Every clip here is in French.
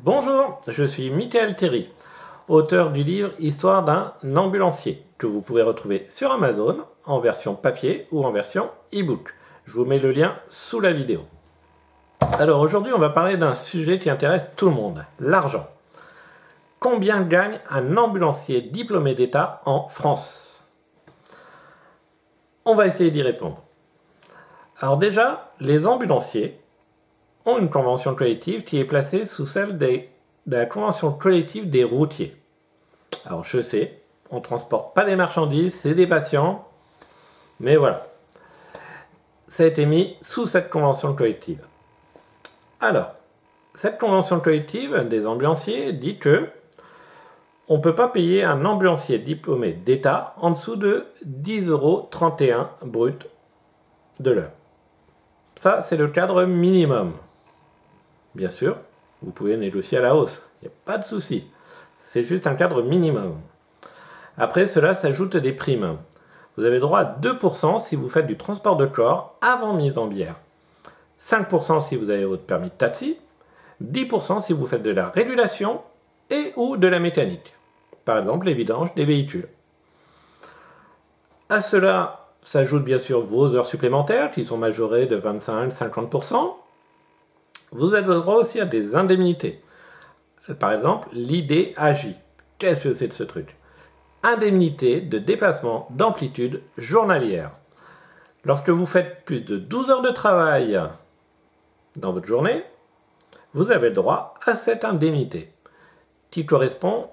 Bonjour, je suis Michael Terry, auteur du livre Histoire d'un ambulancier, que vous pouvez retrouver sur Amazon en version papier ou en version e-book. Je vous mets le lien sous la vidéo. Alors aujourd'hui, on va parler d'un sujet qui intéresse tout le monde, l'argent. Combien gagne un ambulancier diplômé d'État en France? On va essayer d'y répondre. Alors déjà, les ambulanciers ont une convention collective qui est placée sous celle de la convention collective des routiers. Alors je sais, on ne transporte pas des marchandises, c'est des patients, mais voilà. Ça a été mis sous cette convention collective. Alors, cette convention collective des ambulanciers dit que on ne peut pas payer un ambulancier diplômé d'État en dessous de 10,31 € brut de l'heure. Ça, c'est le cadre minimum. Bien sûr, vous pouvez négocier à la hausse, il n'y a pas de souci. C'est juste un cadre minimum. Après, cela s'ajoute des primes. Vous avez droit à 2% si vous faites du transport de corps avant mise en bière. 5% si vous avez votre permis de taxi. 10% si vous faites de la régulation et ou de la mécanique. Par exemple, les vidanges des véhicules. À cela s'ajoutent bien sûr vos heures supplémentaires qui sont majorées de 25-50%. Vous avez droit aussi à des indemnités. Par exemple, l'IDAJ. Qu'est-ce que c'est de ce truc? Indemnité de déplacement d'amplitude journalière. Lorsque vous faites plus de 12 heures de travail dans votre journée, vous avez droit à cette indemnité, qui correspond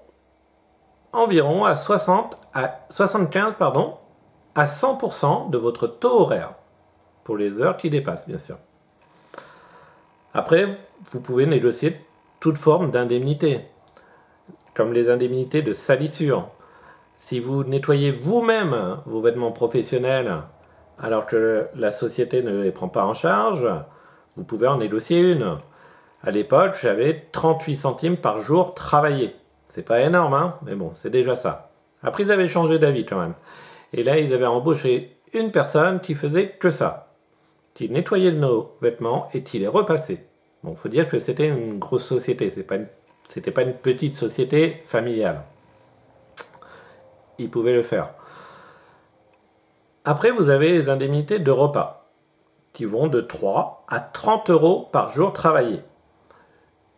environ à 75 à 100% de votre taux horaire, pour les heures qui dépassent, bien sûr. Après, vous pouvez négocier toute forme d'indemnité, comme les indemnités de salissure. Si vous nettoyez vous-même vos vêtements professionnels, alors que la société ne les prend pas en charge, vous pouvez en négocier une. À l'époque, j'avais 38 centimes par jour travaillé. C'est pas énorme, hein, mais bon, c'est déjà ça. Après, ils avaient changé d'avis quand même. Et là, ils avaient embauché une personne qui faisait que ça, qui nettoyait nos vêtements et qui les repassait. Bon, faut dire que c'était une grosse société, c'était pas une petite société familiale. Ils pouvaient le faire. Après, vous avez les indemnités de repas, qui vont de 3 à 30 € par jour travaillé.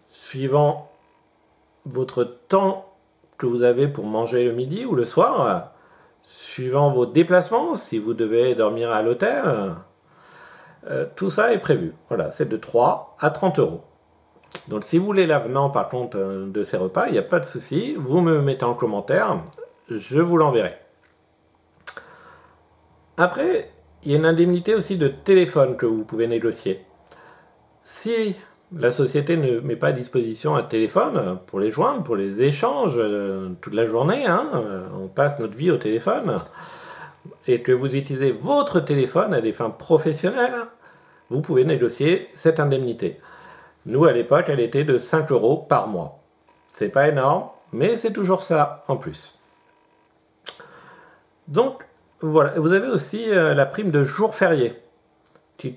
Suivant votre temps que vous avez pour manger le midi ou le soir, suivant vos déplacements, si vous devez dormir à l'hôtel, tout ça est prévu. Voilà, c'est de 3 à 30 €. Donc si vous voulez l'avenant par contre de ces repas, il n'y a pas de souci, vous me mettez en commentaire, je vous l'enverrai. Après, il y a une indemnité aussi de téléphone que vous pouvez négocier. Si la société ne met pas à disposition un téléphone pour les joindre, pour les échanges toute la journée, hein, on passe notre vie au téléphone, et que vous utilisez votre téléphone à des fins professionnelles, vous pouvez négocier cette indemnité. Nous, à l'époque, elle était de 5 € par mois. C'est pas énorme, mais c'est toujours ça en plus. Donc, voilà. Vous avez aussi la prime de jour férié, qui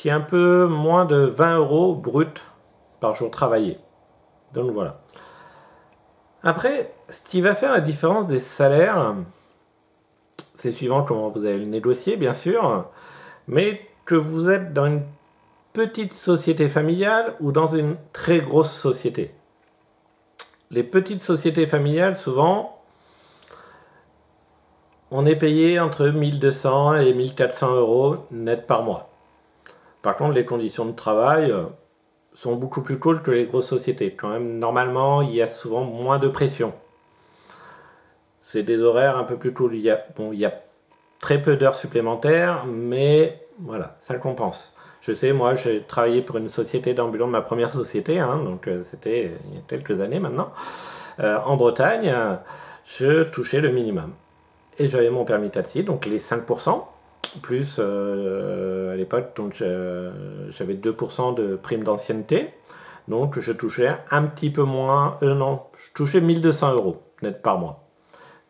est un peu moins de 20 € brut par jour travaillé. Donc voilà. Après, ce qui va faire la différence des salaires, c'est suivant comment vous allez le négocier, bien sûr, mais que vous êtes dans une petite société familiale ou dans une très grosse société. Les petites sociétés familiales, souvent, on est payé entre 1200 et 1400 € net par mois. Par contre, les conditions de travail sont beaucoup plus cool que les grosses sociétés. Quand même, normalement, il y a souvent moins de pression. C'est des horaires un peu plus cool. Il y a très peu d'heures supplémentaires, mais voilà, ça le compense. Je sais, moi, j'ai travaillé pour une société d'ambulance, ma première société, hein, donc c'était il y a quelques années maintenant. En Bretagne, je touchais le minimum. Et j'avais mon permis taxi, donc les 5%, plus à l'époque, donc j'avais 2% de prime d'ancienneté, donc je touchais un petit peu moins, non, je touchais 1200 € net par mois.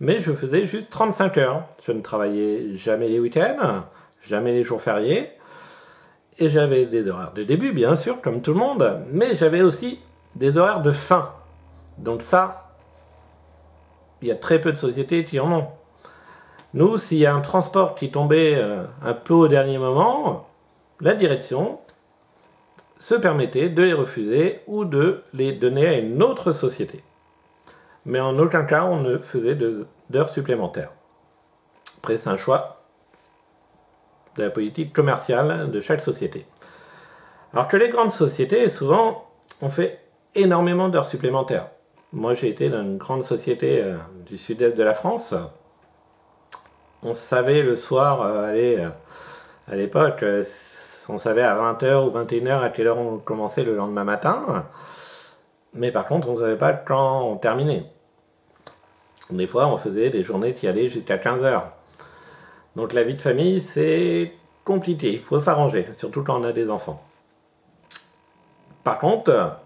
Mais je faisais juste 35 heures. Je ne travaillais jamais les week-ends, jamais les jours fériés. Et j'avais des horaires de début, bien sûr, comme tout le monde. Mais j'avais aussi des horaires de fin. Donc ça, il y a très peu de sociétés qui en ont. Nous, s'il y a un transport qui tombait un peu au dernier moment, la direction se permettait de les refuser ou de les donner à une autre société. Mais en aucun cas, on ne faisait d'heures supplémentaires. Après, c'est un choix de la politique commerciale de chaque société. Alors que les grandes sociétés, souvent, ont fait énormément d'heures supplémentaires. Moi, j'ai été dans une grande société du sud-est de la France. On savait le soir, à l'époque, on savait à 20h ou 21h à quelle heure on commençait le lendemain matin. Mais par contre, on ne savait pas quand on terminait. Des fois, on faisait des journées qui allaient jusqu'à 15h. Donc la vie de famille, c'est compliqué. Il faut s'arranger, surtout quand on a des enfants. Par contre,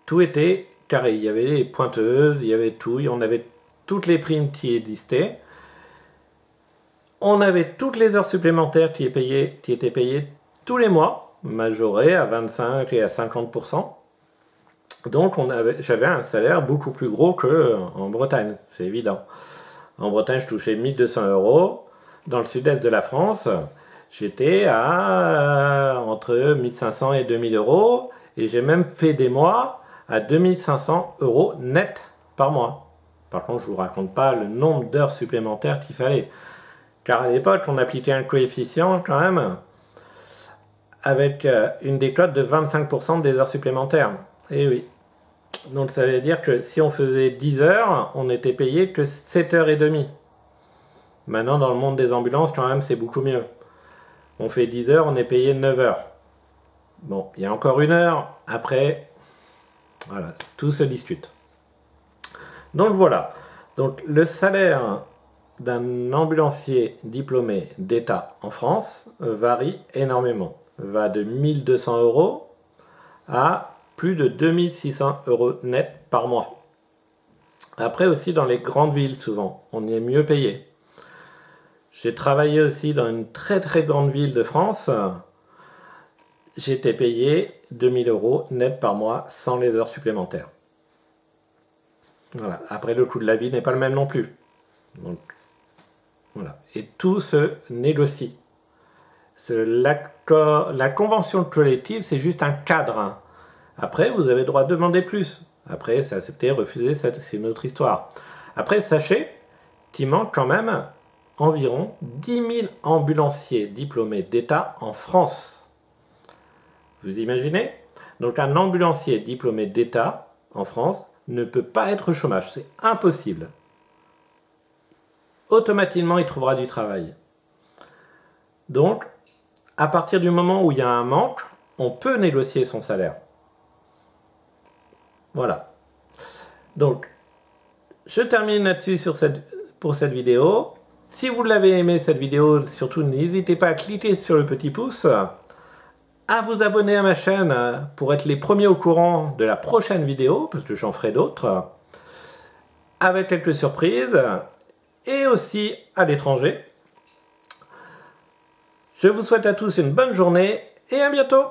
tout était carré. Il y avait les pointeuses, il y avait tout. On avait toutes les primes qui existaient. On avait toutes les heures supplémentaires qui étaient payées tous les mois, majorées à 25 et à 50%. Donc j'avais un salaire beaucoup plus gros qu'en Bretagne, c'est évident. En Bretagne, je touchais 1200 €. Dans le sud-est de la France, j'étais à entre 1500 et 2000 €. Et j'ai même fait des mois à 2500 € net par mois. Par contre, je ne vous raconte pas le nombre d'heures supplémentaires qu'il fallait. Car à l'époque, on appliquait un coefficient quand même avec une décote de 25% des heures supplémentaires. Et oui. Donc ça veut dire que si on faisait 10 heures, on n'était payé que 7h30. Maintenant, dans le monde des ambulances, quand même, c'est beaucoup mieux. On fait 10 heures, on est payé 9 heures. Bon, il y a encore une heure. Après, voilà, tout se discute. Donc voilà. Donc le salaire d'un ambulancier diplômé d'État en France varie énormément. Va de 1200 € à plus de 2600 € net par mois. Après aussi dans les grandes villes souvent, on y est mieux payé. J'ai travaillé aussi dans une très très grande ville de France. J'étais payé 2000 € net par mois sans les heures supplémentaires. Voilà. Après le coût de la vie n'est pas le même non plus. Donc, voilà. Et tout se négocie. La convention collective, c'est juste un cadre. Après, vous avez le droit de demander plus. Après, c'est accepté, refusé, c'est une autre histoire. Après, sachez qu'il manque quand même environ 10 000 ambulanciers diplômés d'État en France. Vous imaginez? Donc un ambulancier diplômé d'État en France ne peut pas être au chômage. C'est impossible. Automatiquement, il trouvera du travail. Donc, à partir du moment où il y a un manque, on peut négocier son salaire. Voilà. Donc, je termine là-dessus pour cette vidéo. Si vous l'avez aimé cette vidéo, surtout n'hésitez pas à cliquer sur le petit pouce, à vous abonner à ma chaîne pour être les premiers au courant de la prochaine vidéo, parce que j'en ferai d'autres, avec quelques surprises, et aussi à l'étranger. Je vous souhaite à tous une bonne journée et à bientôt!